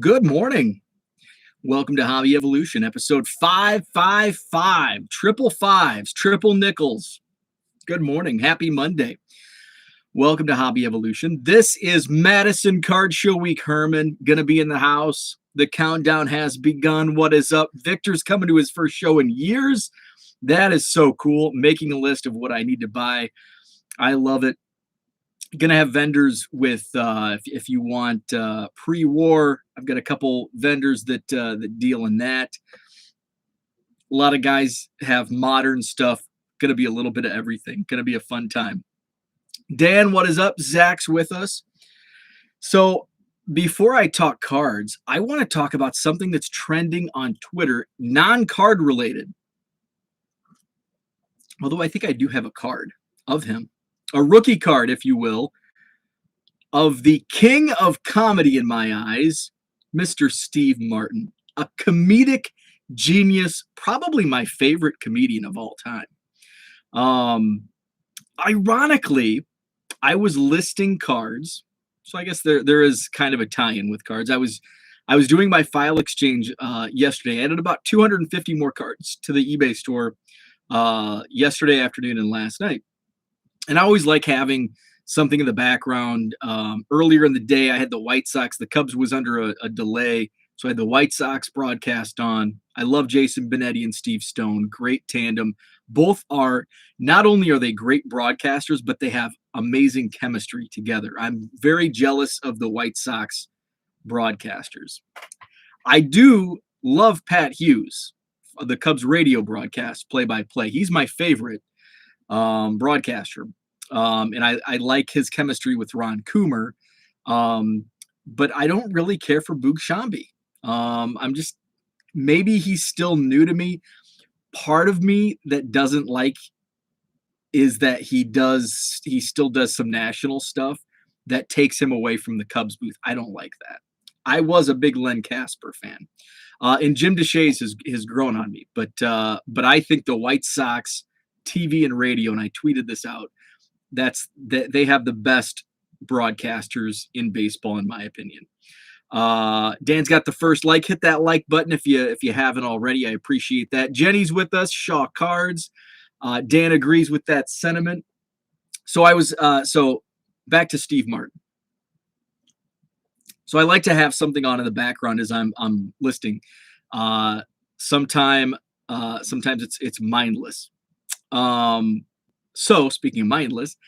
Good morning. Welcome to Hobby Evolution, episode 555. Triple fives, triple nickels. Good morning. Happy Monday. Welcome to Hobby Evolution. This is Madison Card Show week. Herman going to be in the house. The countdown has begun. What is up? Victor's coming to his first show in years. That is so cool. Making a list of what I need to buy. I love it. Gonna have vendors with if you want pre-war. I've got a couple vendors that deal in that. A lot of guys have modern stuff. Gonna be a little bit of everything. Gonna be a fun time. Dan, what is up? Zach's with us. So before I talk cards, I want to talk about something that's trending on Twitter, non-card related. Although I think I do have a card of him. A rookie card, if you will, of the king of comedy in my eyes, Mr. Steve Martin, a comedic genius, probably my favorite comedian of all time. Ironically, I was listing cards, so I guess there is kind of a tie-in with cards. I was doing my file exchange yesterday. I added about 250 more cards to the eBay store yesterday afternoon and last night. And I always like having something in the background. Earlier in the day, I had the White Sox. The Cubs was under a delay, so I had the White Sox broadcast on. I love Jason Benetti and Steve Stone. Great tandem. Both are, not only are they great broadcasters, but they have amazing chemistry together. I'm very jealous of the White Sox broadcasters. I do love Pat Hughes, the Cubs radio broadcast, play-by-play. He's my favorite broadcaster. And I like his chemistry with Ron Coomer. But I don't really care for Boog Shambi. Maybe he's still new to me. Part of me that doesn't like is that he still does some national stuff that takes him away from the Cubs booth. I don't like that. I was a big Len Casper fan. And Jim DeShays has grown on me. But I think the White Sox TV and radio, and I tweeted this out, they have the best broadcasters in baseball, in my opinion. Dan's got the first like. Hit that like button if you haven't already. I appreciate that. Jenny's with us. Shaw Cards. Dan agrees with that sentiment. So back to Steve Martin. So I like to have something on in the background as I'm listing. Sometimes it's mindless. So speaking of mindless,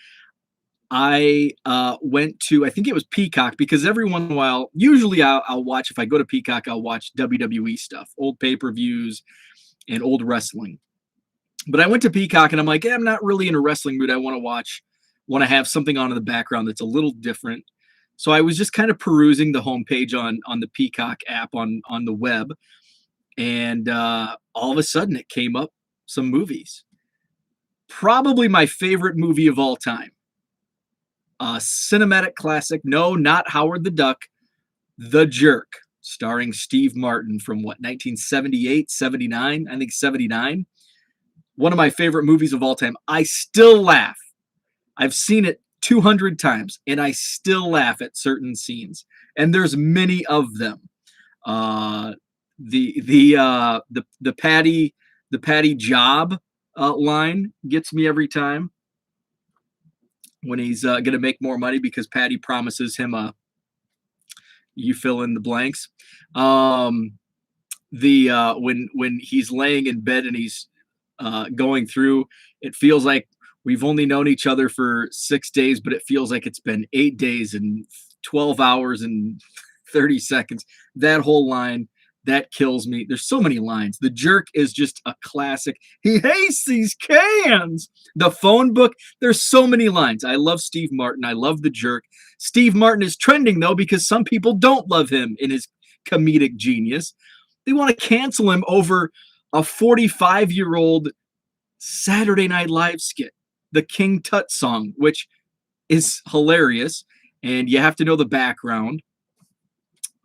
I went to, I think it was Peacock, because every once in a while, usually I'll watch, if I go to Peacock, I'll watch WWE stuff, old pay-per-views and old wrestling. But I went to Peacock and I'm like, I'm not really in a wrestling mood. I want to have something on in the background that's a little different. So I was just kind of perusing the homepage on the Peacock app on the web. And all of a sudden it came up some movies. Probably my favorite movie of all time. A cinematic classic. No, not Howard the Duck. The Jerk, starring Steve Martin from 1978, 79? I think 79. One of my favorite movies of all time. I still laugh. I've seen it 200 times, and I still laugh at certain scenes. And there's many of them. The Patty Job line gets me every time when he's going to make more money because Patty promises him you fill in the blanks. When he's laying in bed and he's going through, it feels like we've only known each other for 6 days, but it feels like it's been 8 days and 12 hours and 30 seconds. That whole line, that kills me. There's so many lines. The Jerk is just a classic. He hates these cans. The Phone Book. There's so many lines. I love Steve Martin. I love The Jerk. Steve Martin is trending, though, because some people don't love him in his comedic genius. They want to cancel him over a 45-year-old Saturday Night Live skit, the King Tut song, which is hilarious. And you have to know the background.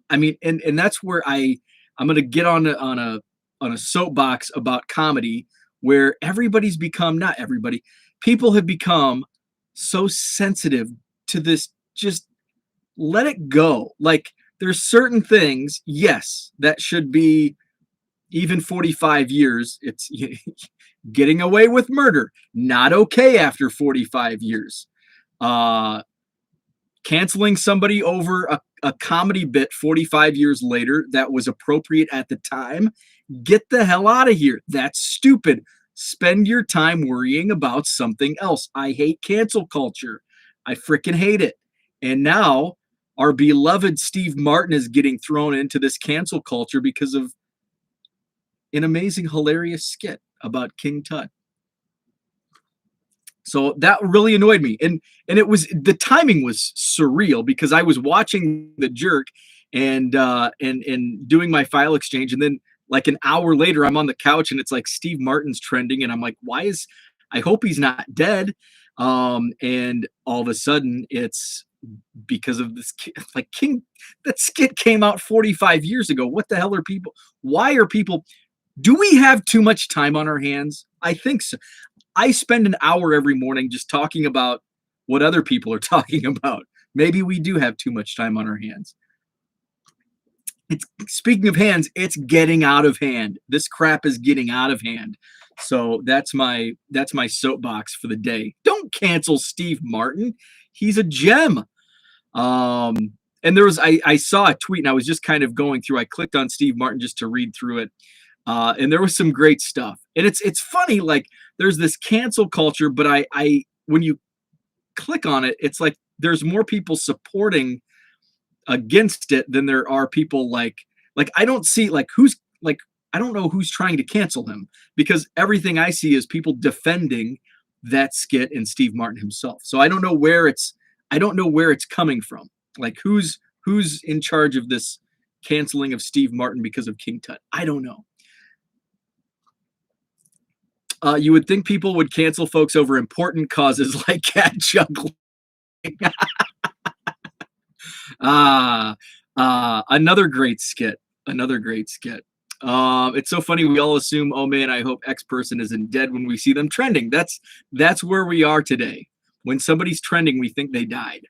I mean, and that's where I'm going to get on a soapbox about comedy, where everybody's become, not everybody, people have become so sensitive to this. Just let it go. Like, there's certain things, yes, that should be even 45 years. It's getting away with murder, not okay after 45 years. Canceling somebody over a comedy bit 45 years later that was appropriate at the time, get the hell out of here. That's stupid. Spend your time worrying about something else. I hate cancel culture. I freaking hate it. And now our beloved Steve Martin is getting thrown into this cancel culture because of an amazing, hilarious skit about King Tut. So that really annoyed me. And it was, the timing was surreal because I was watching The Jerk and doing my file exchange, and then like an hour later I'm on the couch and it's like Steve Martin's trending, and I'm like, I hope he's not dead. And all of a sudden it's because of this, like, King, that skit came out 45 years ago. What the hell are people, why are people, do we have too much time on our hands? I think so. I spend an hour every morning just talking about what other people are talking about. Maybe we do have too much time on our hands. It's, speaking of hands, it's getting out of hand. This crap is getting out of hand. So that's my soapbox for the day. Don't cancel Steve Martin. He's a gem. And there was, I saw a tweet and I was just kind of going through, I clicked on Steve Martin just to read through it. And there was some great stuff. And it's funny, like, there's this cancel culture, but I when you click on it, it's like there's more people supporting against it than there are people like I don't see like who's like, I don't know who's trying to cancel him, because everything I see is people defending that skit and Steve Martin himself. So I don't know where it's coming from. Like who's in charge of this canceling of Steve Martin because of King Tut? I don't know. You would think people would cancel folks over important causes like cat juggling. Another great skit. It's so funny. We all assume, oh man, I hope X person isn't dead when we see them trending. That's where we are today. When somebody's trending, we think they died.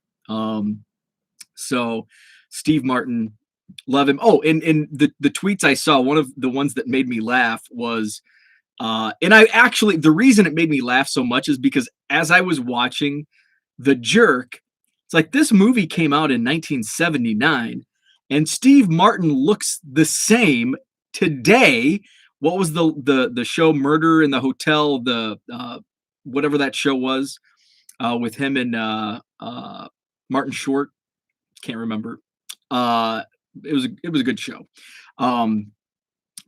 So Steve Martin, love him. Oh, and the tweets I saw, one of the ones that made me laugh was, and I actually, the reason it made me laugh so much is because as I was watching The Jerk, it's like this movie came out in 1979 and Steve Martin looks the same today. What was the show Murder in the Hotel, the whatever that show was, with him and Martin Short, can't remember. It was a good show.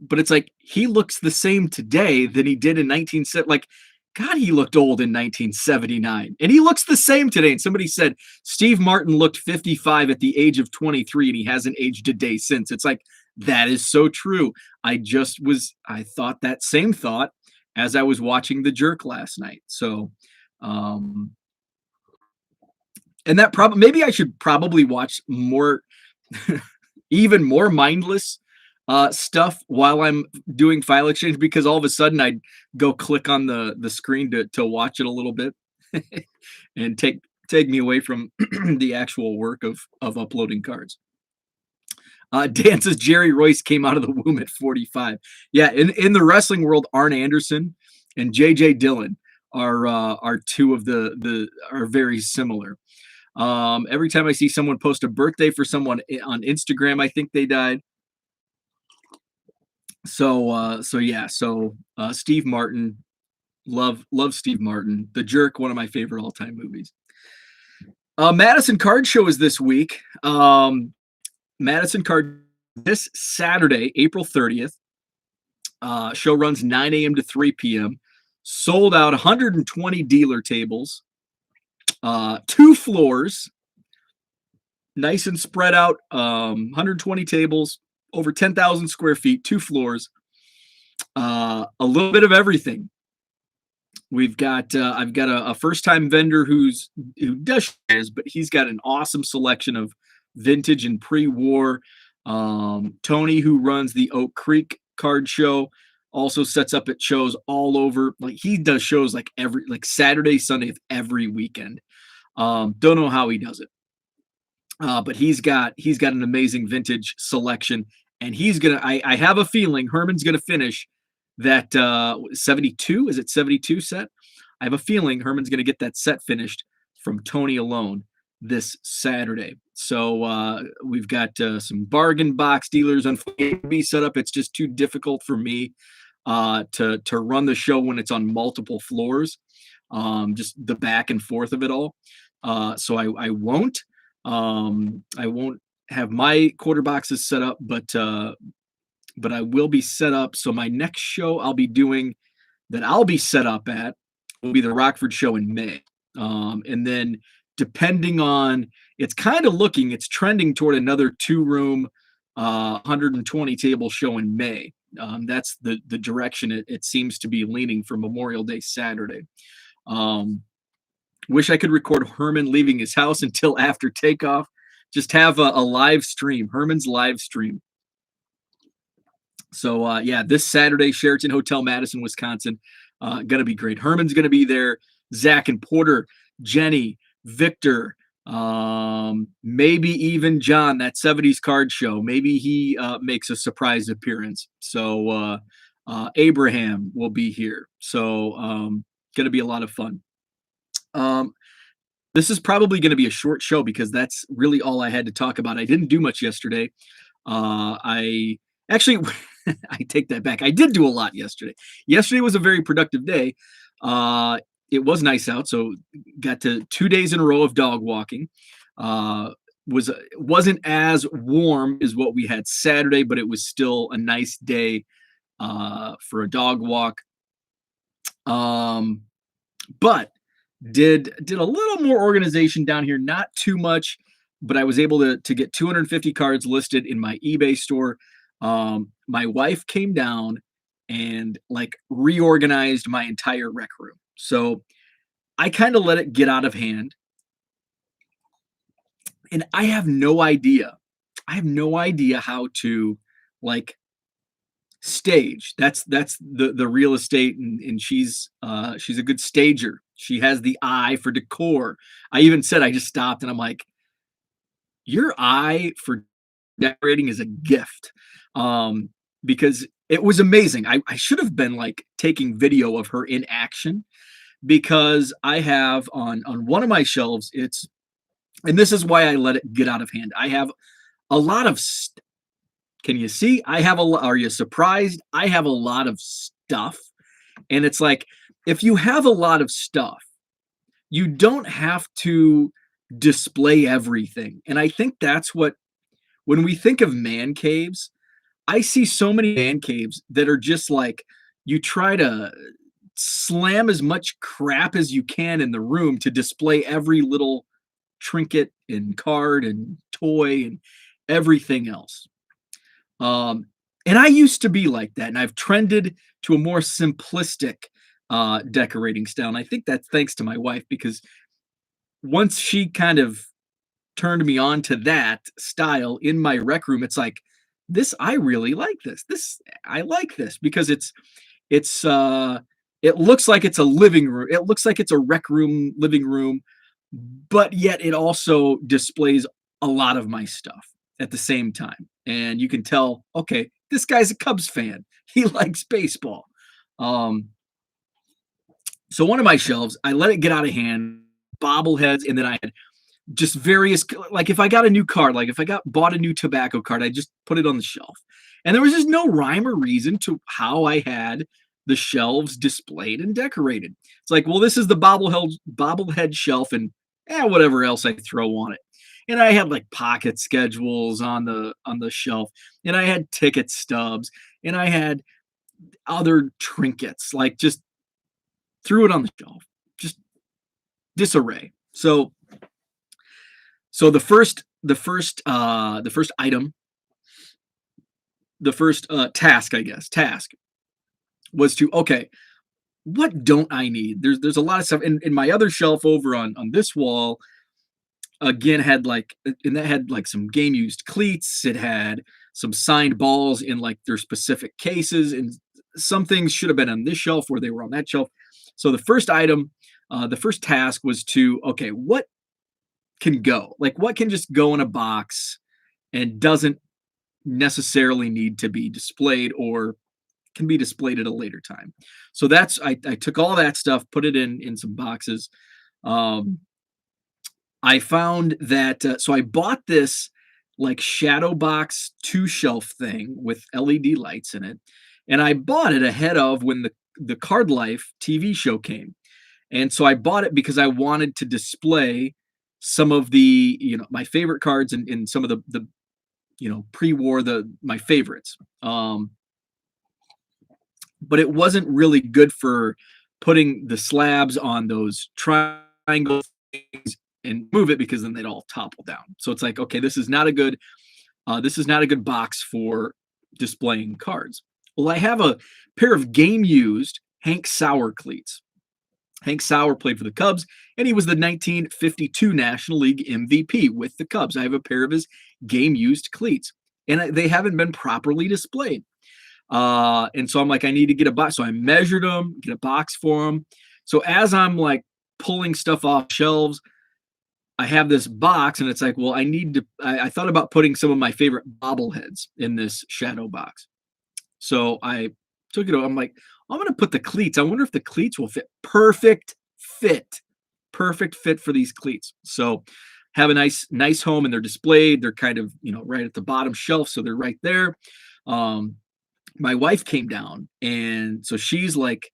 But it's like he looks the same today than he did in 1970. Like, God, he looked old in 1979, and he looks the same today. And somebody said Steve Martin looked 55 at the age of 23, and he hasn't aged a day since. It's like, that is so true. I thought that same thought as I was watching The Jerk last night. So, and that maybe I should probably watch more, even more mindless stuff while I'm doing file exchange, because all of a sudden I'd go click on the screen to watch it a little bit and take me away from the actual work of uploading cards. Dan says Jerry Royce came out of the womb at 45. Yeah, in the wrestling world, Arn Anderson and JJ Dillon are two of the are very similar. Every time I see someone post a birthday for someone on Instagram, I think they died. So Steve Martin, love Steve Martin. The Jerk, one of my favorite all-time movies. Madison Card Show is this week. Madison Card this Saturday, April 30th. Show runs 9 a.m. to 3 p.m. Sold out 120 dealer tables, 2 floors, nice and spread out, 120 tables, over 10,000 square feet, 2 floors, a little bit of everything. We've got, I've got a first-time vendor who does shares, but he's got an awesome selection of vintage and pre-war. Tony, who runs the Oak Creek Card Show, also sets up at shows all over. Like, he does shows like Saturday, Sunday, every weekend. Don't know how he does it. But he's got an amazing vintage selection, and he's gonna. I have a feeling Herman's gonna finish that 72. Is it 72 set? I have a feeling Herman's gonna get that set finished from Tony alone this Saturday. So we've got some bargain box dealers on be set up. It's just too difficult for me to run the show when it's on multiple floors, just the back and forth of it all. So I won't. I won't have my quarter boxes set up, but I will be set up. So my next show I'll be doing that I'll be set up at will be the Rockford show in May. And then depending on, it's trending toward another 2-room, 120 table show in May. That's the direction it seems to be leaning for Memorial Day Saturday. Wish I could record Herman leaving his house until after takeoff. Just have a live stream, Herman's live stream. So yeah, this Saturday, Sheraton Hotel, Madison, Wisconsin, gonna be great. Herman's gonna be there. Zach and Porter, Jenny, Victor, maybe even John, that 70s card show. Maybe he makes a surprise appearance. So Abraham will be here. So gonna be a lot of fun. This is probably going to be a short show because that's really all I had to talk about. I didn't do much yesterday. I actually, I take that back. I did do a lot yesterday. Yesterday was a very productive day. It was nice out, so got to 2 days in a row of dog walking. Wasn't as warm as what we had Saturday, but it was still a nice day for a dog walk. But did a little more organization down here, not too much, but I was able to get 250 cards listed in my eBay store. My wife came down and like reorganized my entire rec room. So I kind of let it get out of hand. And I have no idea. How to like stage. That's the real estate, and she's a good stager. She has the eye for decor. I even said, I just stopped and I'm like, your eye for decorating is a gift. Because it was amazing. I should have been like taking video of her in action, because I have on one of my shelves, and this is why I let it get out of hand. I have a lot of can you see? Are you surprised? I have a lot of stuff. And it's like, if you have a lot of stuff, you don't have to display everything. And I think that's what, when we think of man caves, I see so many man caves that are just like, you try to slam as much crap as you can in the room to display every little trinket and card and toy and everything else. And I used to be like that, and I've trended to a more simplistic decorating style. And I think that's thanks to my wife, because once she kind of turned me on to that style in my rec room, it's like, I really like this. I like this because it looks like it's a living room. It looks like it's a rec room, living room, but yet it also displays a lot of my stuff at the same time. And you can tell, okay, this guy's a Cubs fan. He likes baseball. So one of my shelves, I let it get out of hand, bobbleheads, and then I had just various, like if I got a new card, like if I bought a new tobacco card, I just put it on the shelf. And there was just no rhyme or reason to how I had the shelves displayed and decorated. It's like, well, this is the bobblehead shelf, and whatever else I throw on it. And I had like pocket schedules on the shelf, and I had ticket stubs, and I had other trinkets, like just threw it on the shelf, just disarray. So the first item, the first task was to, okay, what don't I need? There's a lot of stuff in my other shelf over on this wall. Again, had like, and that had like some game used cleats. It had some signed balls in like their specific cases, and some things should have been on this shelf where they were on that shelf. So the first item, the first task was to, okay, what can go? Like what can just go in a box and doesn't necessarily need to be displayed or can be displayed at a later time. So that's I took all that stuff, put it in some boxes. Um, I found that so I bought this like shadow box 2 shelf thing with LED lights in it, and I bought it ahead of when the Card Life TV show came. And so I bought it because I wanted to display some of the, my favorite cards and some of the pre-war my favorites. But it wasn't really good for putting the slabs on those triangle things and move it because then they'd all topple down. So it's like, okay, this is not a good box for displaying cards. Well, I have a pair of game used Hank Sauer cleats. Hank Sauer played for the Cubs, and he was the 1952 National League MVP with the Cubs. I have a pair of his game-used cleats, and they haven't been properly displayed. And so I'm like, I need to get a box. So I measured them, get a box for them. So as I'm like pulling stuff off shelves, I have this box, and it's like, well, I thought about putting some of my favorite bobbleheads in this shadow box. So I took it over. I'm like, I'm going to put the cleats. I wonder if the cleats will fit. Perfect fit for these cleats. So have a nice home, and they're displayed. They're kind of, right at the bottom shelf. So they're right there. My wife came down, and so she's like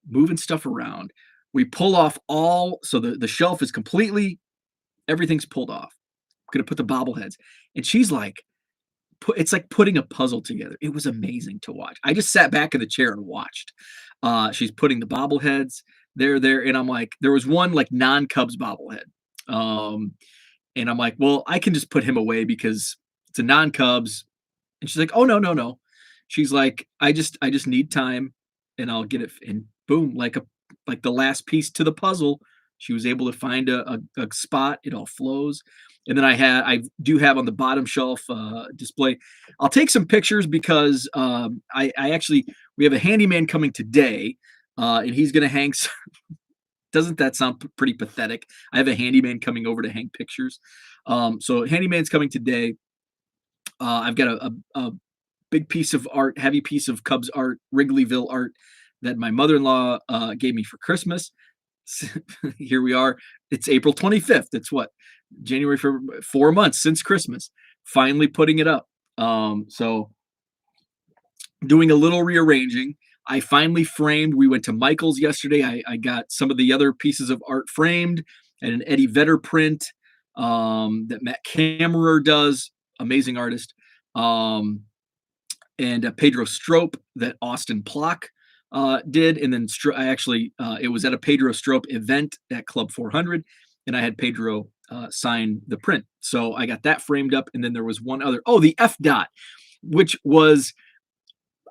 moving stuff around. We pull off so the shelf is completely, everything's pulled off. I'm going to put the bobbleheads. And she's like, it's like putting a puzzle together. It was amazing to watch. I just sat back in the chair and watched. She's putting the bobbleheads there, and I'm like, there was one like non-Cubs bobblehead. And I'm like, well, I can just put him away because it's a non-Cubs. And she's like, oh, no. She's like, I just need time and I'll get it. And boom, like the last piece to the puzzle, she was able to find a spot. It all flows. And then I do have on the bottom shelf display. I'll take some pictures because I actually, we have a handyman coming today, and he's going to hang. Doesn't that sound pretty pathetic? I have a handyman coming over to hang pictures. So handyman's coming today. I've got a big piece of art, heavy piece of Cubs art, Wrigleyville art that my mother-in-law gave me for Christmas. Here we are. It's April 25th. It's what? January, for 4 months since Christmas. Finally putting it up. So doing a little rearranging. I finally framed. We went to Michael's yesterday. I got some of the other pieces of art framed and an Eddie Vedder print that Matt Kammerer does. Amazing artist. And Pedro Strop that Austin Plock did. And then I actually, it was at a Pedro Strop event at Club 400, and I had Pedro sign the print. So I got that framed up. And then there was one other, the F dot, which was,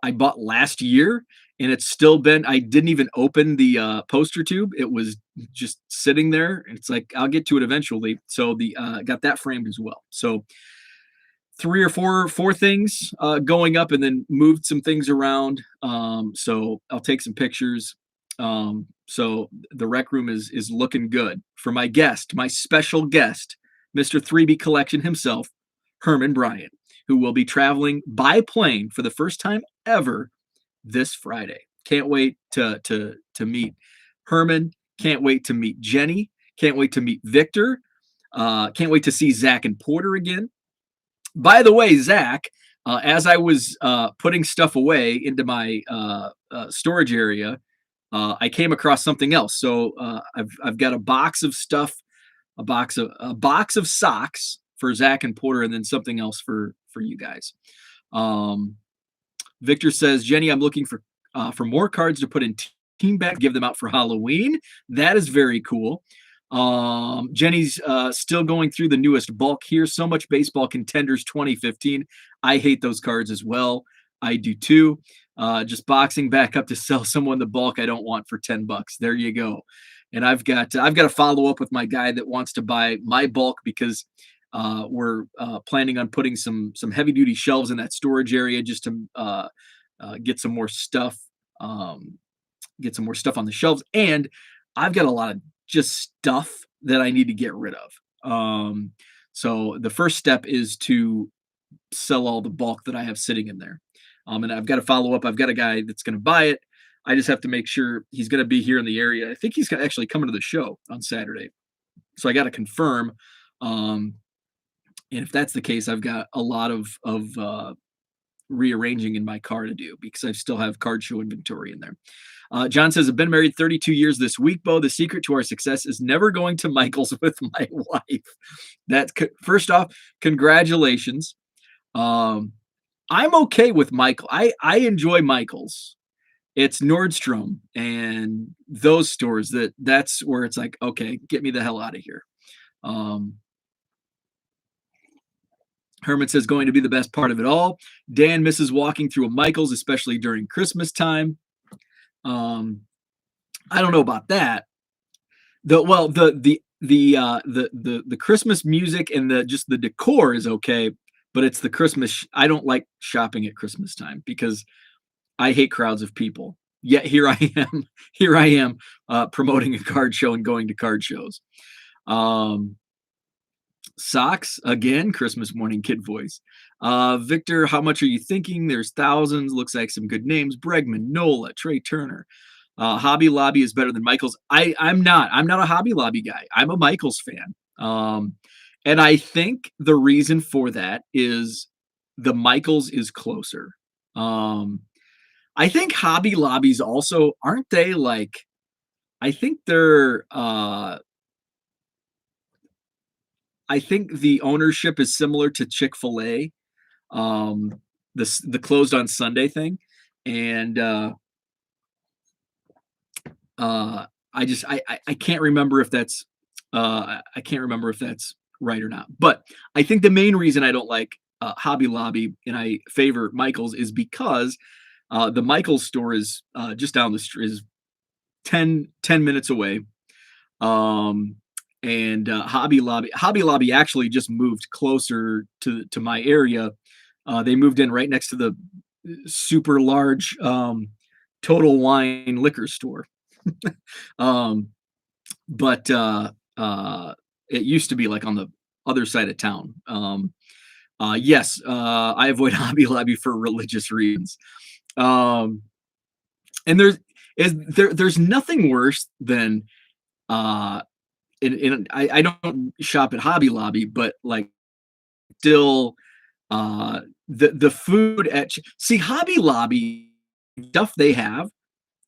I bought last year, and it's still been, I didn't even open the poster tube. It was just sitting there. It's like, I'll get to it eventually. So got that framed as well. So 3 or 4 things going up, and then moved some things around. So I'll take some pictures. So the rec room is looking good for my special guest, Mr. 3B Collection himself, Herman Bryant, who will be traveling by plane for the first time ever this Friday. Can't wait to meet Herman. Can't wait to meet Jenny. Can't wait to meet Victor. Can't wait to see Zach and Porter again. By the way, Zach, as I was putting stuff away into my storage area, I came across something else. So I've got a box of stuff, a box of socks for Zach and Porter, and then something else for you guys. Victor says, Jenny, I'm looking for more cards to put in team bags, give them out for Halloween. That is very cool. Jenny's still going through the newest bulk here. So Much Baseball Contenders 2015. I hate those cards as well. I do too. Just boxing back up to sell someone the bulk I don't want for $10. There you go. And I've got to follow up with my guy that wants to buy my bulk because we're planning on putting some heavy duty shelves in that storage area just to get some more stuff. Get some more stuff on the shelves, and I've got a lot of just stuff that I need to get rid of. Um, so the first step is to sell all the bulk that I have sitting in there. And I've got to follow up. I've got a guy that's going to buy it. I just have to make sure he's going to be here in the area. I think he's actually coming to the show on Saturday. So I got to confirm. And if that's the case, I've got a lot of rearranging in my car to do because I still have card show inventory in there. John says, I've been married 32 years this week, Bo. The secret to our success is never going to Michael's with my wife. First off, congratulations. I'm okay with Michael. I enjoy Michael's. It's Nordstrom and those stores that's where it's like, okay, get me the hell out of here. Herman says going to be the best part of it all. Dan misses walking through a Michael's, especially during Christmas time. I don't know about that. The Christmas music and the decor is okay, but it's the Christmas. I don't like shopping at Christmas time because I hate crowds of people. Yet here I am promoting a card show and going to card shows. Sox again, Christmas morning kid voice. Victor, how much are you thinking? There's thousands. Looks like some good names. Bregman, Nola, Trey Turner. Hobby Lobby is better than Michael's. I'm not a Hobby Lobby guy. I'm a Michael's fan. And I think the reason for that is the Michael's is closer. I think Hobby Lobbies also, aren't they like, I think they're, I think the ownership is similar to Chick-fil-A, the closed on Sunday thing. And I can't remember if that's right or not. But I think the main reason I don't like Hobby Lobby and I favor Michael's is because the Michael's store is just down the street, is 10 minutes away. And Hobby Lobby actually just moved closer to my area. They moved in right next to the super large Total Wine liquor store. But it used to be like on the other side of town. Yes, I avoid Hobby Lobby for religious reasons. And there's nothing worse than I don't shop at Hobby Lobby, but like still the food at Hobby Lobby stuff they have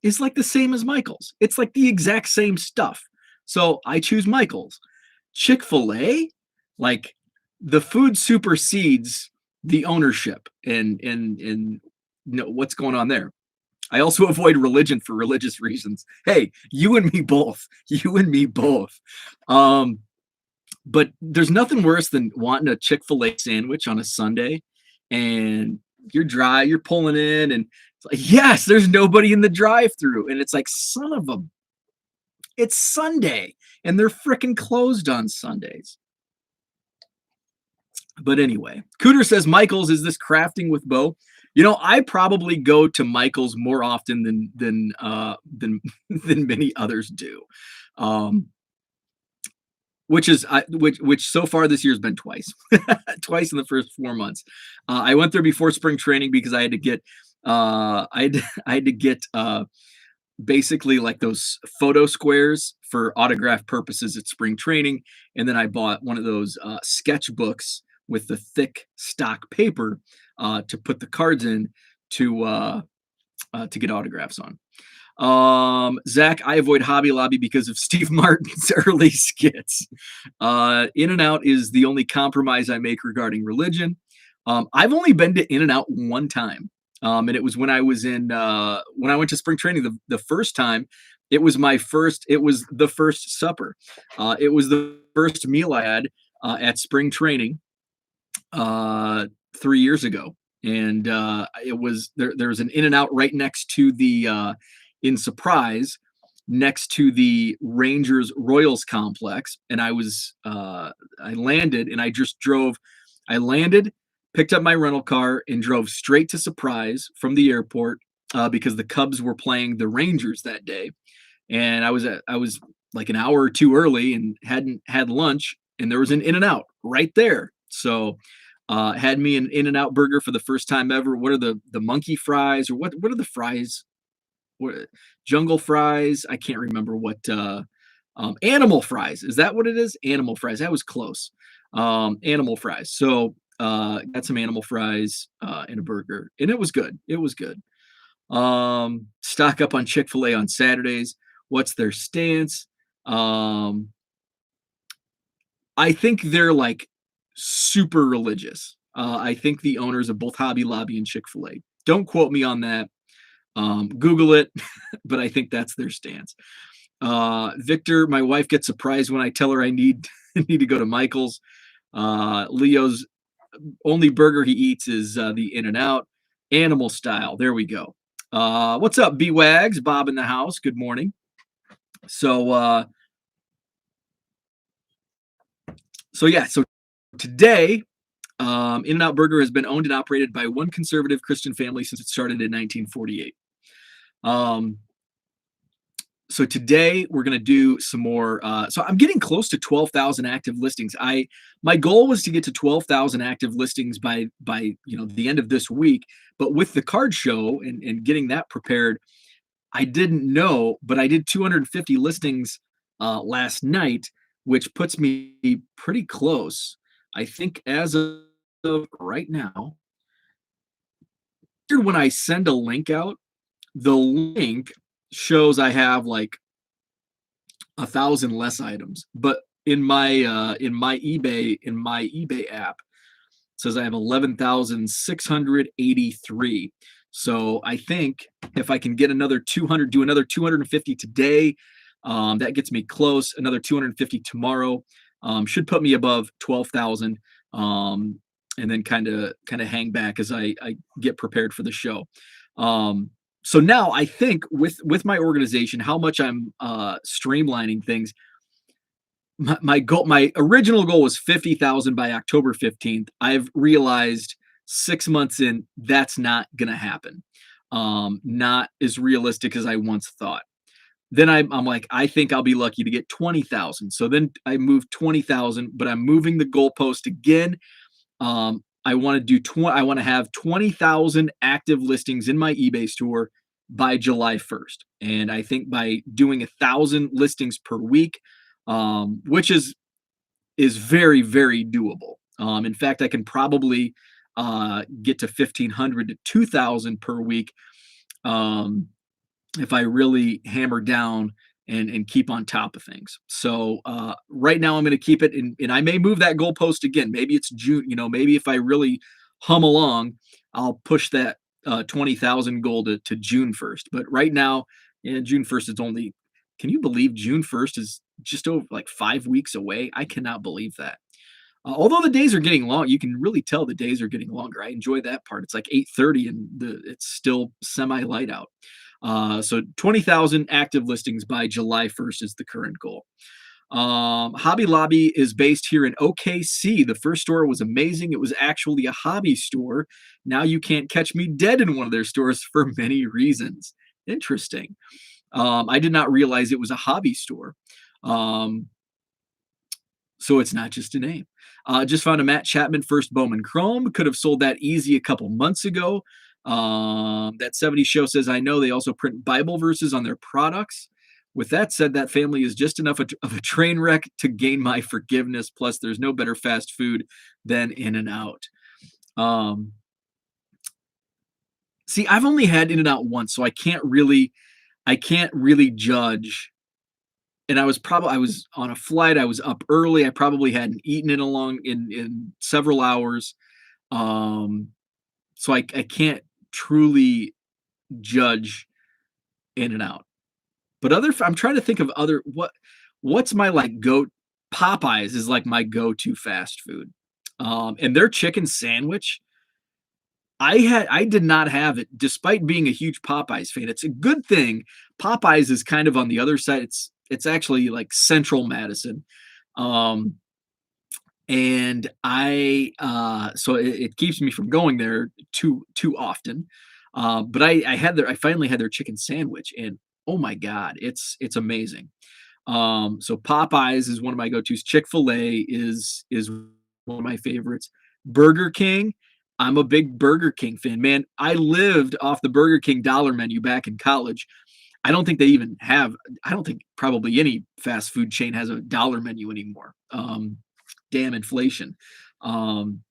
is like the same as Michael's. It's like the exact same stuff. So I choose Michael's. Chick-fil-A, like the food supersedes the ownership and you know what's going on there. I also avoid religion for religious reasons. Hey, you and me both. But there's nothing worse than wanting a Chick-fil-A sandwich on a Sunday and you're pulling in and it's like, yes, there's nobody in the drive-through. And it's like, it's Sunday and they're freaking closed on Sundays. But anyway, Cooter says, Michael's, is this crafting with Bo? You know, I probably go to Michael's more often than many others do, which so far this year has been twice, twice in the first 4 months. I went there before spring training because I had to get basically like those photo squares for autograph purposes at spring training, and then I bought one of those sketchbooks with the thick stock paper to put the cards in to get autographs on. Zach, I avoid Hobby Lobby because of Steve Martin's early skits. In-N-Out is the only compromise I make regarding religion. I've only been to In-N-Out one time. And it was when I was when I went to spring training the first time. It was the first supper. It was the first meal I had at spring training 3 years ago. And it was there was an In-N-Out right next to the in Surprise, next to the Rangers Royals complex. And I landed and I landed, picked up my rental car and drove straight to Surprise from the airport because the Cubs were playing the Rangers that day. And I was like an hour or two early and hadn't had lunch. and there was an In-N-Out right there. So had me an In-N-Out burger for the first time ever. What are the monkey fries, or what are the fries? What, jungle fries? I can't remember what animal fries. Is that what it is? Animal fries. That was close. Animal fries. So got some animal fries and a burger, and it was good. It was good. Stock up on Chick-fil-A on Saturdays. What's their stance? I think they're like super religious. I think the owners of both Hobby Lobby and Chick-fil-A. Don't quote me on that. Google it, but I think that's their stance. Victor, my wife gets surprised when I tell her I need need to go to Michael's. Leo's only burger he eats is the In-N-Out, animal style. There we go. What's up, B-Wags? Bob in the house. Good morning. So so today, In-N-Out Burger has been owned and operated by one conservative Christian family since it started in 1948. So today we're going to do some more. So I'm getting close to 12,000 active listings. My goal was to get to 12,000 active listings by the end of this week. But with the card show and getting that prepared, I didn't know, but I did 250 listings last night, which puts me pretty close. I think as of right now, when I send a link out, the link shows I have like 1,000 less items, but in my eBay app, it says I have 11,683. So I think if I can get another 200, do another 250 today, that gets me close. Another 250 tomorrow should put me above 12,000, and then kind of hang back as I get prepared for the show. So now I think with my organization, how much I'm streamlining things. My original goal was 50,000 by October 15th. I've realized 6 months in that's not gonna happen. Not as realistic as I once thought. Then I'm like, I think I'll be lucky to get 20,000. So then I moved 20,000, but I'm moving the goalpost again. I want to have 20,000 active listings in my eBay store by July 1st. And I think by doing 1,000 listings per week, which is very, very doable. In fact, I can probably get to 1,500 to 2,000 per week if I really hammer down and keep on top of things. So right now I'm going to keep it, and I may move that goalpost again. Maybe it's June. Maybe if I really hum along, I'll push that 20,000 goal to June 1st. But right now, June 1st is only. Can you believe June 1st is just over like 5 weeks away? I cannot believe that. Although the days are getting long, you can really tell the days are getting longer. I enjoy that part. It's like 8:30 and it's still semi-light out. So 20,000 active listings by July 1st is the current goal. Hobby Lobby is based here in OKC. The first store was amazing. It was actually a hobby store. Now you can't catch me dead in one of their stores for many reasons. Interesting. I did not realize it was a hobby store. So it's not just a name. Just found a Matt Chapman First Bowman Chrome. Could have sold that easy a couple months ago. That 70 show says, I know they also print Bible verses on their products. With that said, that family is just enough of a train wreck to gain my forgiveness. Plus, there's no better fast food than In-N-Out. See, I've only had In-N-Out once, so I can't really judge. And I was on a flight. I was up early. I probably hadn't eaten in several hours. So I can't truly judge In-N-Out. But I'm trying to think of what's my Popeyes is like my go-to fast food. And their chicken sandwich, I did not have it despite being a huge Popeyes fan. It's a good thing. Popeyes is kind of on the other side. It's actually like central Madison. And so it keeps me from going there too often. But I finally had their chicken sandwich, and oh my God, it's amazing. So Popeyes is one of my go-tos. Chick-fil-A is one of my favorites. Burger King, I'm a big Burger King fan. Man, I lived off the Burger King dollar menu back in college. I don't think they even have, I don't think probably any fast food chain has a dollar menu anymore. Damn inflation. Um,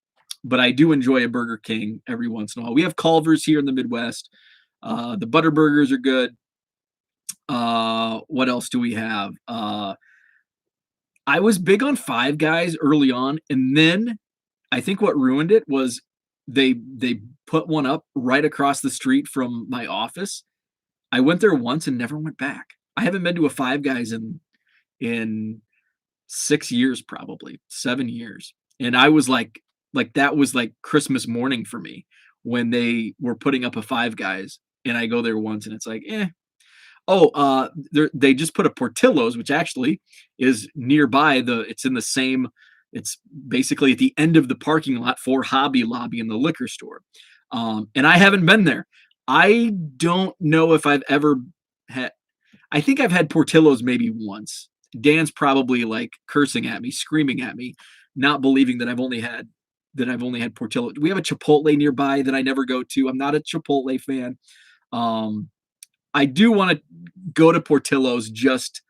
but I do enjoy a Burger King every once in a while. We have Culver's here in the Midwest. The Butter Burgers are good. What else do we have? I was big on Five Guys early on, and then I think what ruined it was they put one up right across the street from my office. I went there once and never went back. I haven't been to a Five Guys in 6 years, probably 7 years. And I was like that was like Christmas morning for me when they were putting up a Five Guys, and I go there once and it's like, eh. Oh, they just put a Portillo's, which actually is nearby. It's in the same. It's basically at the end of the parking lot for Hobby Lobby in the liquor store, and I haven't been there. I don't know if I've ever had. I think I've had Portillo's maybe once. Dan's probably like cursing at me, screaming at me, not believing that I've only had Portillo. We have a Chipotle nearby that I never go to. I'm not a Chipotle fan. Um, I do want to go to Portillo's just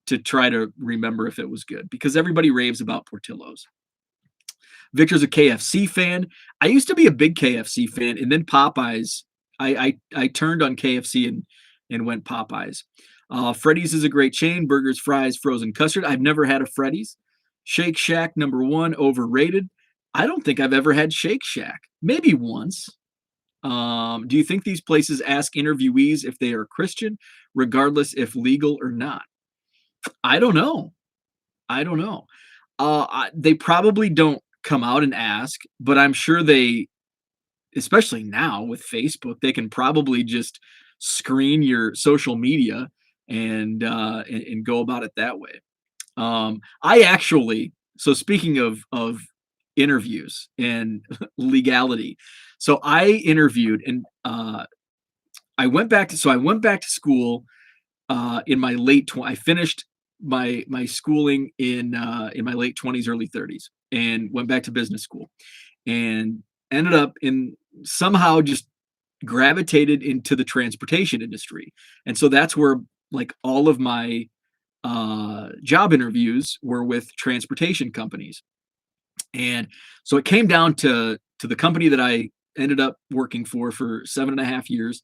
to try to remember if it was good because everybody raves about Portillo's. Victor's a KFC fan. I used to be a big KFC fan, and then Popeyes. I turned on KFC and went Popeyes. Freddy's is a great chain. Burgers, fries, frozen custard. I've never had a Freddy's. Shake Shack, number one, overrated. I don't think I've ever had Shake Shack. Maybe once. Do you think these places ask interviewees if they are Christian, regardless if legal or not? I don't know. I don't know. They probably don't come out and ask, but I'm sure they, especially now with Facebook, they can probably just screen your social media and go about it that way. I actually, so speaking of interviews and legality, so I interviewed and I went back to school in my late I finished my schooling in my late 20s, early 30s, and went back to business school, and ended up in somehow just gravitated into the transportation industry, and so that's where like all of my job interviews were with transportation companies, and so it came down to the company that I ended up working for 7.5 years,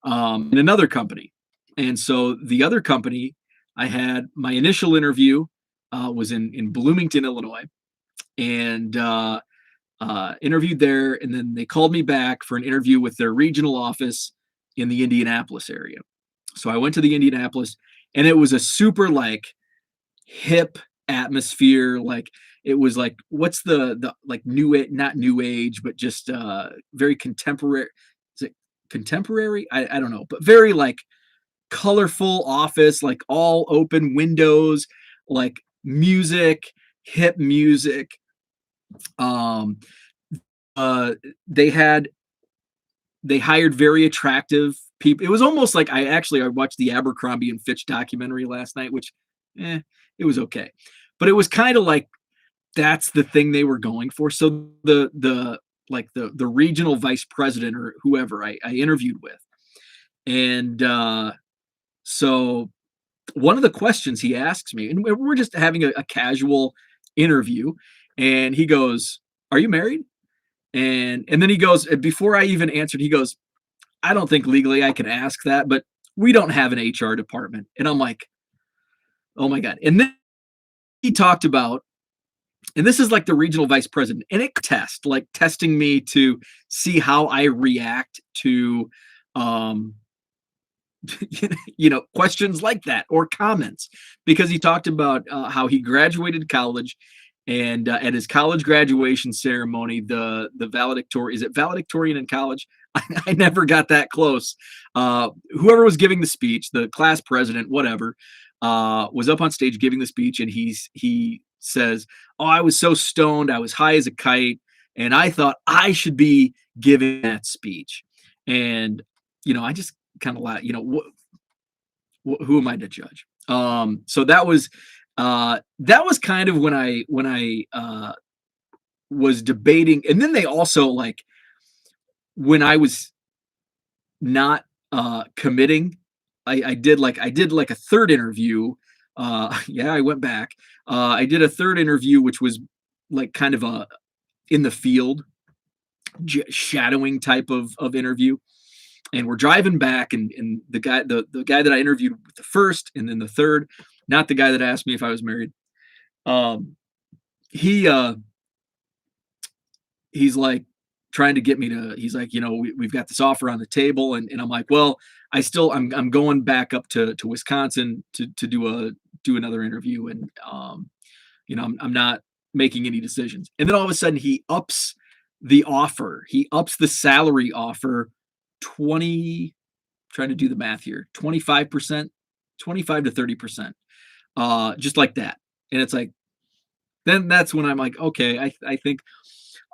in another company. And so the other company, I had my initial interview was in Bloomington, Illinois, and interviewed there. And then they called me back for an interview with their regional office in the Indianapolis area. So I went to the Indianapolis, and it was a super like hip atmosphere. Like it was like, what's the like not new age, but just very contemporary. Is it contemporary? I don't know, but very like colorful office, like all open windows, like music, hip music. Um, they hired very attractive people. It was almost like I watched the Abercrombie and Fitch documentary last night, which, it was okay, but it was kind of like that's the thing they were going for. So the regional vice president or whoever I interviewed with, and so one of the questions he asks me, and we're just having a casual interview, and he goes, "Are you married?" And then he goes, before I even answered, he goes, "I don't think legally I can ask that, but we don't have an HR department." And I'm like, oh my God. And then he talked about, and this is like the regional vice president, and it testing me to see how I react to, um, questions like that or comments, because he talked about how he graduated college, and at his college graduation ceremony, the valedictorian, is it valedictorian in college? I never got that close. Whoever was giving the speech, the class president, whatever, was up on stage giving the speech, and he says, "Oh, I was so stoned, I was high as a kite, and I thought I should be giving that speech." And I just kind of laugh. Who am I to judge? So that was kind of when I was debating, and then they also like when I was not committing, I did like a third interview. Yeah, I went back. I did a third interview, which was like kind of a in the field shadowing type of interview. And we're driving back, and the guy that I interviewed with the first and then the third, not the guy that asked me if I was married. Um, he he's like trying to get me to. He's like, we've got this offer on the table, and I'm like, well, I'm going back up to Wisconsin to do another interview, and I'm not making any decisions. And then all of a sudden he ups the offer. He ups the salary offer 20, trying to do the math here, 25%, 25 to 30%. Just like that. And it's like, then that's when I'm like, okay, I think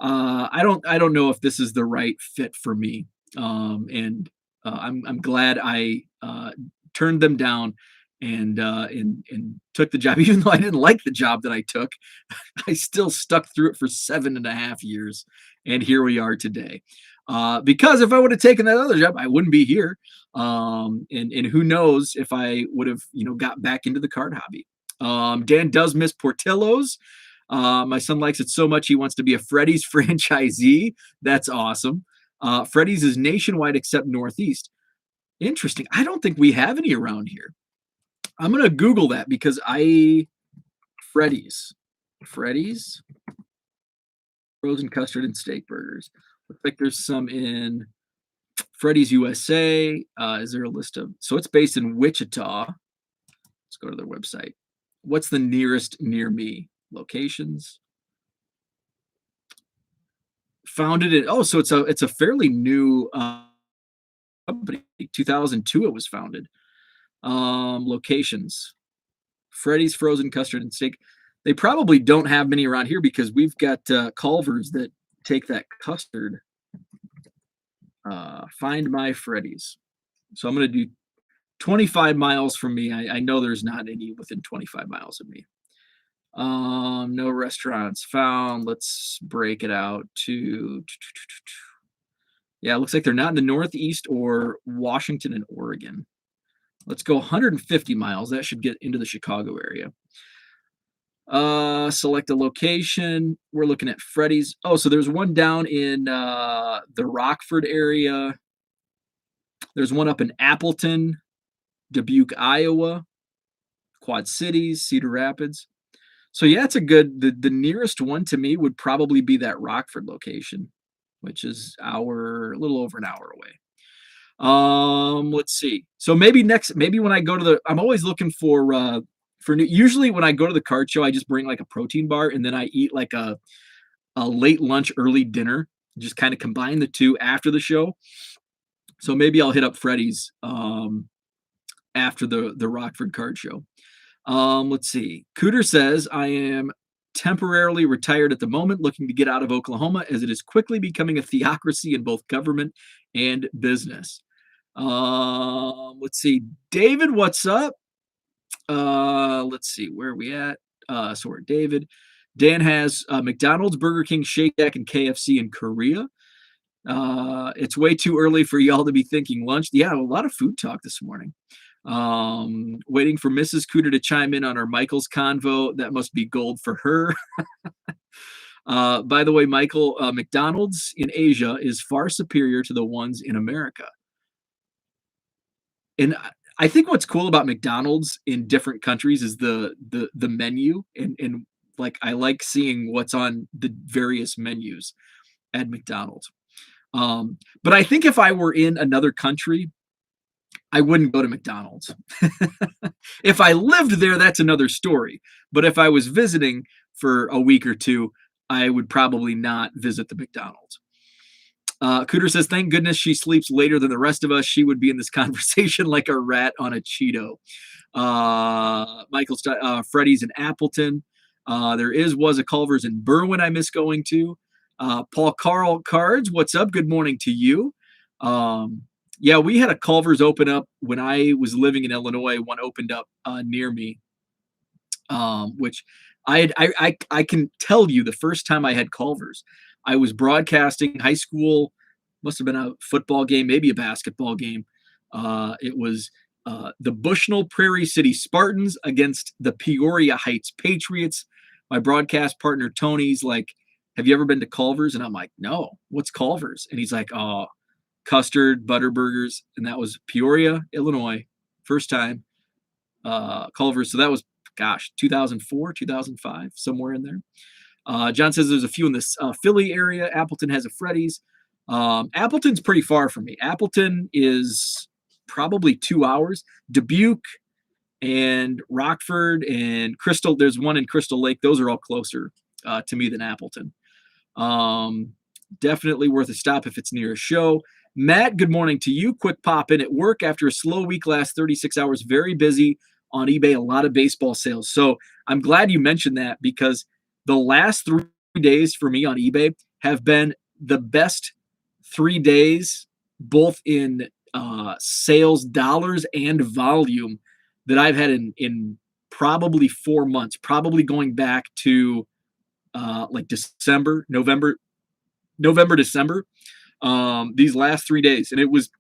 I don't know if this is the right fit for me. And I'm glad I turned them down and took the job, even though I didn't like the job that I took. I still stuck through it for 7.5 years, and here we are today. Because if I would have taken that other job, I wouldn't be here. And who knows if I would have got back into the card hobby. Dan does miss Portillo's. My son likes it so much he wants to be a Freddy's franchisee. That's awesome. Freddy's is nationwide except Northeast. Interesting. I don't think we have any around here. I'm gonna Google that because Freddy's frozen custard and steak burgers. Looks like there's some in Freddy's USA. Is there a list of? So it's based in Wichita. Let's go to their website. What's the nearest near me? Locations. Founded in so it's a fairly new company. 2002 it was founded. Locations. Freddy's frozen custard and steak. They probably don't have many around here because we've got Culvers that take that custard. Find my Freddy's. So I'm going to do 25 miles from me. I know there's not any within 25 miles of me. No restaurants found. Let's break it out to. Yeah, it looks like they're not in the Northeast or Washington and Oregon. Let's go 150 miles. That should get into the Chicago area. Select a location. We're looking at Freddy's. Oh, so there's one down in the Rockford area. There's one up in Appleton, Dubuque, Iowa, Quad Cities, Cedar Rapids. So yeah, it's a good. The nearest one to me would probably be that Rockford location, which is a little over an hour away. Let's see. So maybe when I go to I'm always looking for new. Usually when I go to the card show, I just bring like a protein bar and then I eat like a late lunch, early dinner. Just kind of combine the two after the show. So maybe I'll hit up Freddy's after the Rockford card show. Let's see. Cooter says, I am temporarily retired at the moment, looking to get out of Oklahoma as it is quickly becoming a theocracy in both government and business. Let's see. David, what's up? Let's see. Where are we at? So we're David. Dan has McDonald's, Burger King, Shake Shack, and KFC in Korea. It's way too early for y'all to be thinking lunch. Yeah, a lot of food talk this morning. Waiting for Mrs. Cooter to chime in on our Michael's convo. That must be gold for her. By the way, Michael, McDonald's in Asia is far superior to the ones in America. And I think what's cool about McDonald's in different countries is the menu, and like I like seeing what's on the various menus at McDonald's. But I think if I were in another country, I wouldn't go to McDonald's. If I lived there, that's another story. But if I was visiting for a week or two, I would probably not visit the McDonald's. Cooter says, thank goodness she sleeps later than the rest of us. She would be in this conversation like a rat on a Cheeto. Freddy's in Appleton. There was a Culver's in Berwyn I miss going to. Paul Carl Cards, what's up? Good morning to you. Yeah, we had a Culver's open up when I was living in Illinois. One opened up near me, which I can tell you the first time I had Culver's, I was broadcasting high school, must have been a football game, maybe a basketball game. It was the Bushnell Prairie City Spartans against the Peoria Heights Patriots. My broadcast partner Tony's like, "Have you ever been to Culver's?" And I'm like, "No, what's Culver's?" And he's like, "Oh, custard, butter burgers." And that was Peoria, Illinois, first time Culver's. So that was, gosh, 2004, 2005, somewhere in there. John says there's a few in this Philly area. Appleton has a Freddy's. Appleton's pretty far from me. Appleton is probably 2 hours. Dubuque and Rockford and Crystal, there's one in Crystal Lake. Those are all closer to me than Appleton. Definitely worth a stop if it's near a show. Matt, good morning to you. Quick pop in at work after a slow week last 36 hours. Very busy on eBay, a lot of baseball sales. So I'm glad you mentioned that because the last 3 days for me on eBay have been the best 3 days, both in sales dollars and volume that I've had in probably 4 months, probably going back to like December, November, December, these last 3 days. And it was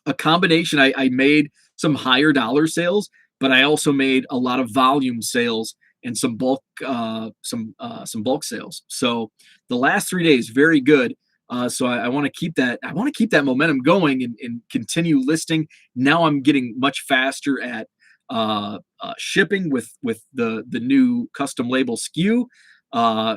a combination. I made some higher dollar sales, but I also made a lot of volume sales and some bulk sales. So the last 3 days, very good. So I want to keep that. I want to keep that momentum going and continue listing. Now I'm getting much faster at shipping with the new custom label SKU.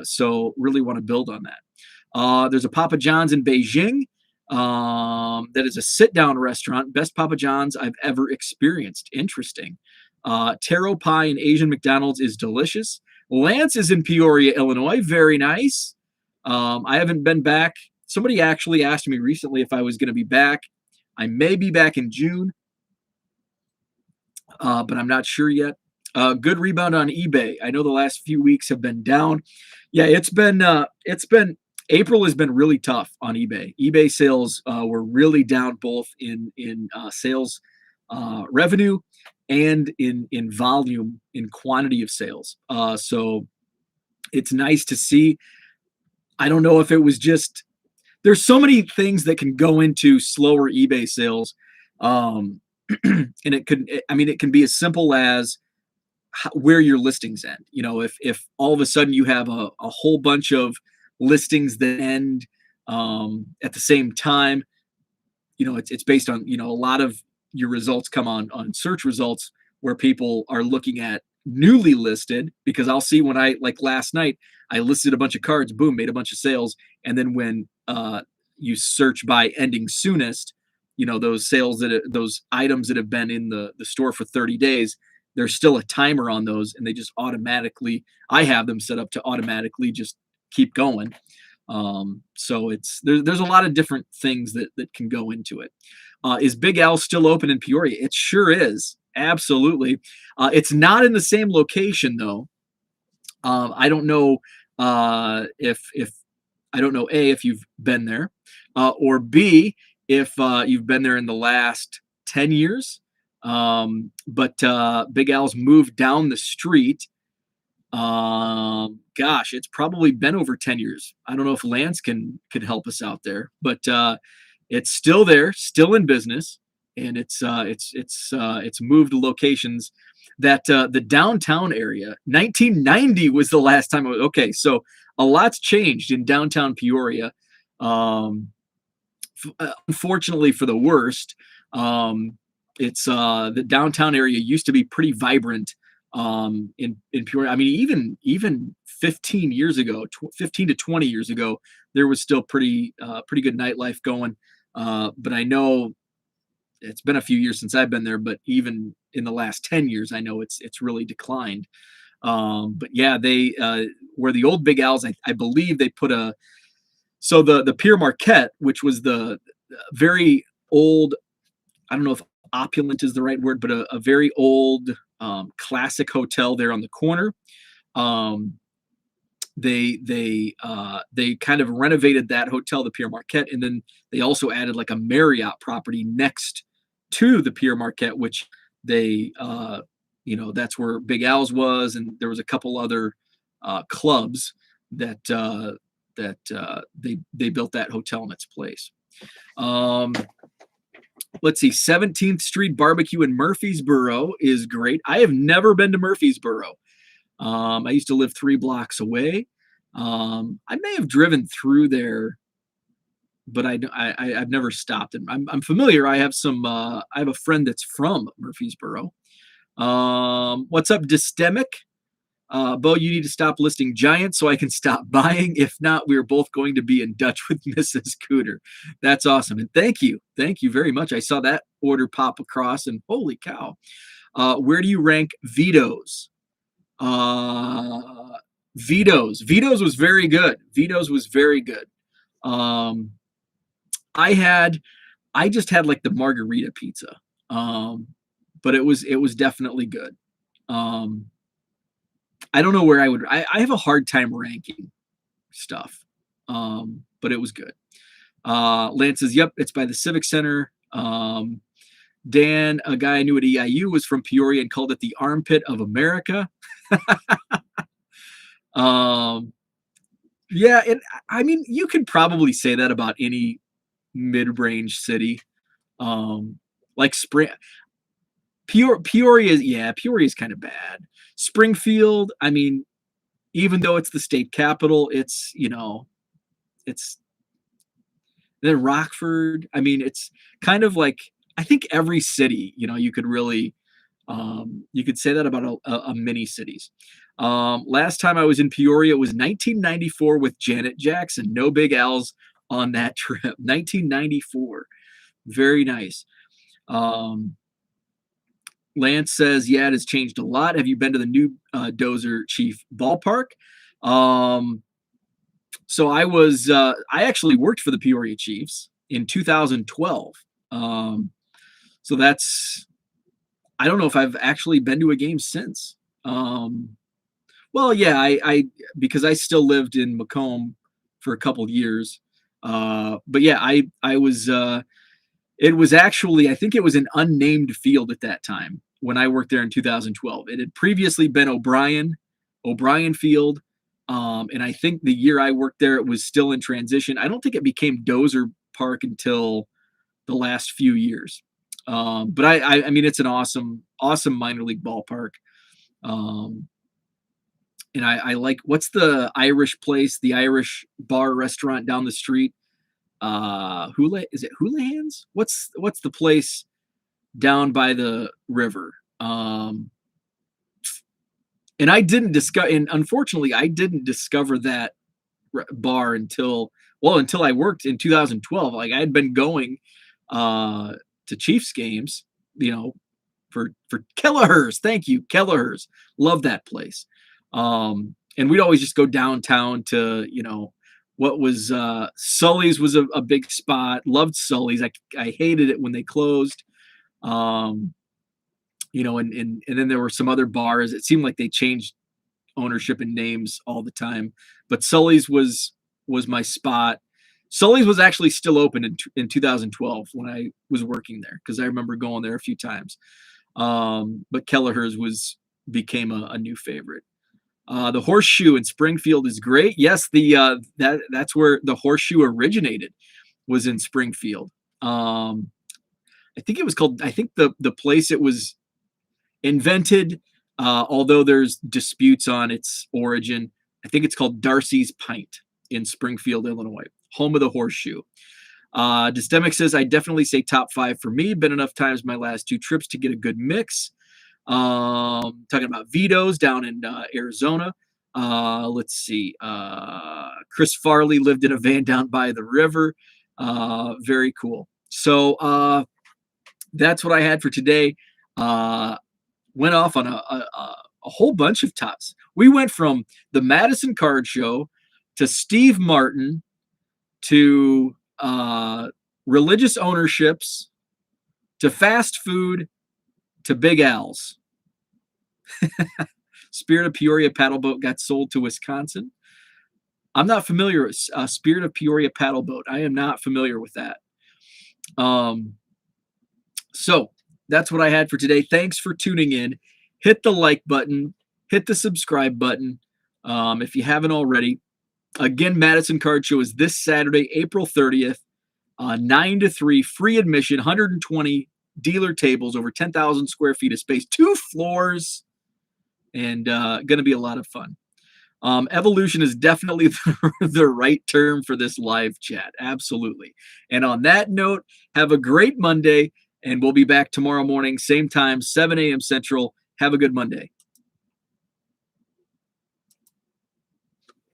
So really want to build on that. There's a Papa John's in Beijing. That is a sit-down restaurant. Best Papa John's I've ever experienced. Interesting. Taro pie and Asian McDonald's is delicious. Lance is in Peoria, Illinois. Very nice. I haven't been back. Somebody actually asked me recently if I was going to be back. I may be back in June, but I'm not sure yet. Good rebound on eBay. I know the last few weeks have been down. Yeah, it's been April has been really tough on eBay. eBay sales were really down both in sales revenue and in volume, in quantity of sales. So it's nice to see. I don't know if it was just, there's so many things that can go into slower eBay sales. And it can be as simple as where your listings end. You know, if all of a sudden you have a whole bunch of listings that end at the same time, you know, it's based on, you know, a lot of your results come on search results where people are looking at newly listed, because I'll see when like last night, I listed a bunch of cards, boom, made a bunch of sales. And then when you search by ending soonest, you know, those items that have been in the store for 30 days, there's still a timer on those, and they just automatically, I have them set up to automatically just keep going. So there's a lot of different things that can go into it. Is Big Al still open in Peoria? It sure is. Absolutely. It's not in the same location though. I don't know if I don't know A, if you've been there, or B, if you've been there in the last 10 years. But Big Al's moved down the street. Gosh, it's probably been over 10 years. I don't know if Lance could help us out there, but it's still there, still in business, and it's moved locations. That the downtown area, 1990 was the last time. Okay, so a lot's changed in downtown Peoria. Unfortunately for the worst. It's the downtown area used to be pretty vibrant in Peoria. I mean, even 15 years ago, 15 to 20 years ago, there was still pretty good nightlife going. But I know it's been a few years since I've been there, but even in the last 10 years, I know it's really declined. But yeah, they where the old Big Al's, I believe they put the Pier Marquette, which was the very old, I don't know if opulent is the right word, but a very old classic hotel there on the corner. they kind of renovated that hotel, the Pierre Marquette, and then they also added like a Marriott property next to the Pierre Marquette, which they that's where Big Al's was, and there was a couple other clubs that they built that hotel in its place. Let's see, 17th Street Barbecue in Murfreesboro is great. I have never been to Murfreesboro. I used to live 3 blocks away. I may have driven through there, but I've never stopped. And I'm familiar. I have a friend that's from Murfreesboro. What's up, Dystemic? Bo, you need to stop listing Giants so I can stop buying. If not, we're both going to be in Dutch with Mrs. Cooter. That's awesome. And thank you very much. I saw that order pop across, and holy cow. Where do you rank Vito's? Vito's was very good. I just had like the margarita pizza. But it was definitely good. I don't know where I have a hard time ranking stuff. But it was good. Lance says, yep, it's by the Civic Center. Dan, a guy I knew at EIU, was from Peoria and called it the armpit of America. Yeah, and I mean, you could probably say that about any mid-range city. Like Peoria is kind of bad. Springfield, I mean, even though it's the state capital, it's then Rockford. I mean, it's kind of like, I think every city, you could really, you could say that about a mini cities. Last time I was in Peoria, it was 1994 with Janet Jackson. No Big Al's on that trip. 1994. Very nice. Lance says, yeah, it has changed a lot. Have you been to the new Dozer Chief ballpark? So I actually worked for the Peoria Chiefs in 2012. So I don't know if I've actually been to a game since. Well, yeah, I because I still lived in Macomb for a couple of years. But yeah, I was, it was actually, I think it was an unnamed field at that time when I worked there in 2012. It had previously been O'Brien Field. And I think the year I worked there, it was still in transition. I don't think it became Dozer Park until the last few years. But I mean, it's an awesome minor league ballpark. And I like, what's the Irish place, the Irish bar restaurant down the street? Is it Houlihan's? What's the place down by the river? And unfortunately I didn't discover that bar until I worked in 2012. Like, I had been going to Chiefs games, for Kelleher's. Thank you, Kelleher's. Love that place. And we'd always just go downtown to, what was Sully's was a big spot. Loved Sully's. I hated it when they closed. And then there were some other bars. It seemed like they changed ownership and names all the time. But Sully's was my spot. Sully's was actually still open in 2012 when I was working there, because I remember going there a few times. But Kelleher's became a new favorite. The Horseshoe in Springfield is great. Yes, that's where the Horseshoe originated, was in Springfield. I think it was called, the place it was invented, although there's disputes on its origin, I think it's called Darcy's Pint in Springfield, Illinois, home of the Horseshoe. Dystemic says, I definitely say top 5 for me. Been enough times my last 2 trips to get a good mix. Talking about Vito's down in Arizona. Let's see. Chris Farley lived in a van down by the river. Very cool. So that's what I had for today. Went off on a whole bunch of tops. We went from the Madison Card Show to Steve Martin to religious ownerships to fast food to Big Al's. Spirit of Peoria paddle boat got sold to Wisconsin. I'm not familiar with Spirit of Peoria paddle boat. I am not familiar with that. So that's what I had for today. Thanks for tuning in. Hit the like button. Hit the subscribe button if you haven't already. Again, Madison Card Show is this Saturday, April 30th, 9 to 3, free admission, 120 dealer tables, over 10,000 square feet of space, 2 floors, and going to be a lot of fun. Evolution is definitely the right term for this live chat. Absolutely. And on that note, have a great Monday, and we'll be back tomorrow morning, same time, 7 a.m. Central. Have a good Monday.